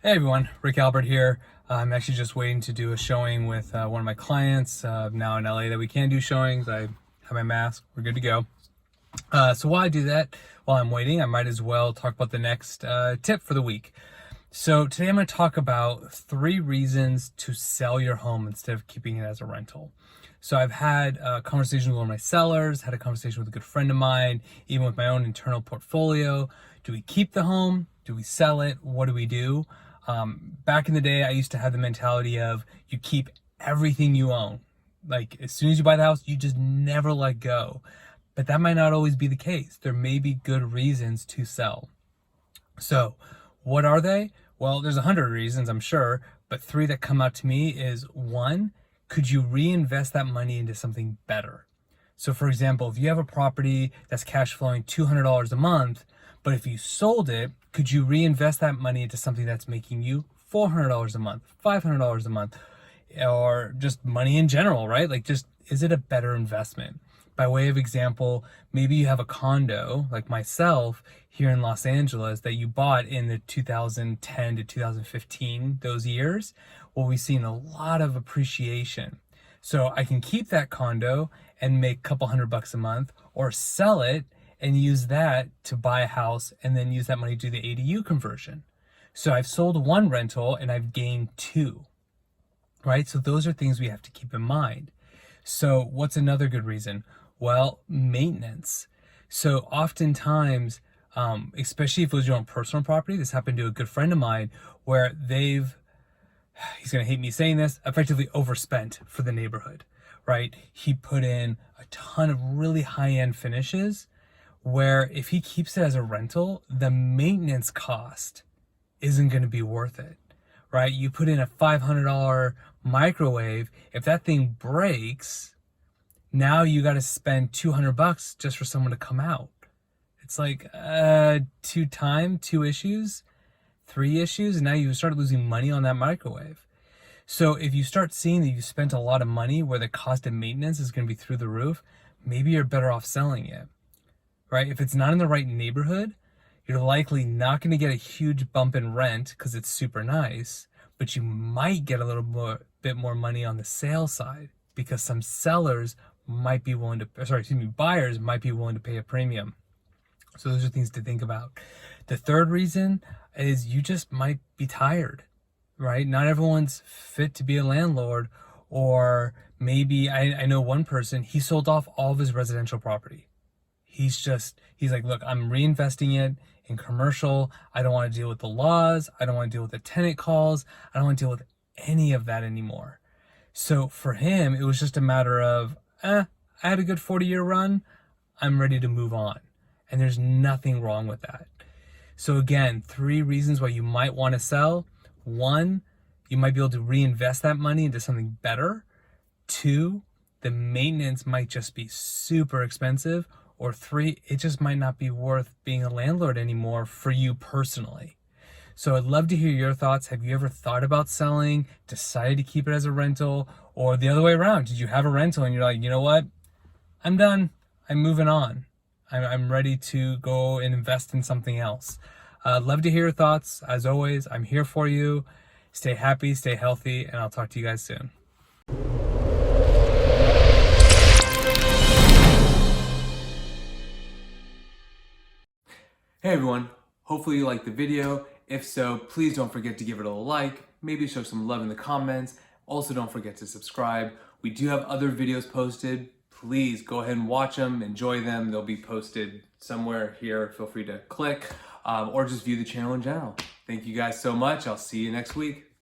Hey everyone, Rick Albert here. I'm actually just waiting to do a showing with one of my clients now in LA that we can do showings. I have my mask, we're good to go. So while I do that, while I'm waiting, I might as well talk about the next tip for the week. So today I'm going to talk about 3 reasons to sell your home instead of keeping it as a rental. So I've had a conversation with one of my sellers, had a conversation with a good friend of mine, even with my own internal portfolio. Do we keep the home? Do we sell it? What do we do? Back in the day, I used to have the mentality of you keep everything you own. Like as soon as you buy the house, you just never let go. But that might not always be the case. There may be good reasons to sell. So what are they? Well, there's 100 reasons, I'm sure, but 3 that come out to me is 1, could you reinvest that money into something better? So for example, if you have a property that's cash flowing $200 a month, but if you sold it, could you reinvest that money into something that's making you $400 a month, $500 a month, or just money in general, right? Like just, is it a better investment? By way of example, maybe you have a condo like myself here in Los Angeles that you bought in the 2010 to 2015, those years. Well, we've seen a lot of appreciation. So I can keep that condo and make a couple $100 a month, or sell it and use that to buy a house and then use that money to do the ADU conversion. So I've sold 1 rental and I've gained 2, right? So those are things we have to keep in mind. So what's another good reason? Well, maintenance. So oftentimes, especially if it was your own personal property, this happened to a good friend of mine where he's going to hate me saying this, effectively overspent for the neighborhood, right? He put in a ton of really high-end finishes where if he keeps it as a rental, the maintenance cost isn't going to be worth it, right? You put in a $500 microwave, if that thing breaks, now you got to spend $200 just for someone to come out. It's like 2 issues, 3 issues, and now you start losing money on that microwave. So if you start seeing that you spent a lot of money where the cost of maintenance is going to be through the roof, maybe you're better off selling it, right? If it's not in the right neighborhood, you're likely not going to get a huge bump in rent because it's super nice, but you might get a little bit more money on the sale side because some sellers might be willing to, buyers might be willing to pay a premium. So those are things to think about. The third reason is you just might be tired, right? Not everyone's fit to be a landlord, or maybe I know one person, he sold off all of his residential property. He's like, look, I'm reinvesting it in commercial. I don't want to deal with the laws. I don't want to deal with the tenant calls. I don't want to deal with any of that anymore. So for him, it was just a matter of, I had a good 40-year run. I'm ready to move on. And there's nothing wrong with that. So again, 3 reasons why you might want to sell. 1, you might be able to reinvest that money into something better. 2, the maintenance might just be super expensive. Or 3, it just might not be worth being a landlord anymore for you personally. So I'd love to hear your thoughts. Have you ever thought about selling, decided to keep it as a rental, or the other way around? Did you have a rental and you're like, you know what? I'm done. I'm moving on. I'm ready to go and invest in something else. I'd love to hear your thoughts. As always, I'm here for you. Stay happy, stay healthy, and I'll talk to you guys soon. Hey everyone, hopefully you liked the video. If so, please don't forget to give it a like, maybe show some love in the comments. Also don't forget to subscribe. We do have other videos posted. Please go ahead and watch them, enjoy them. They'll be posted somewhere here. Feel free to click or just view the channel in general. Thank you guys so much. I'll see you next week.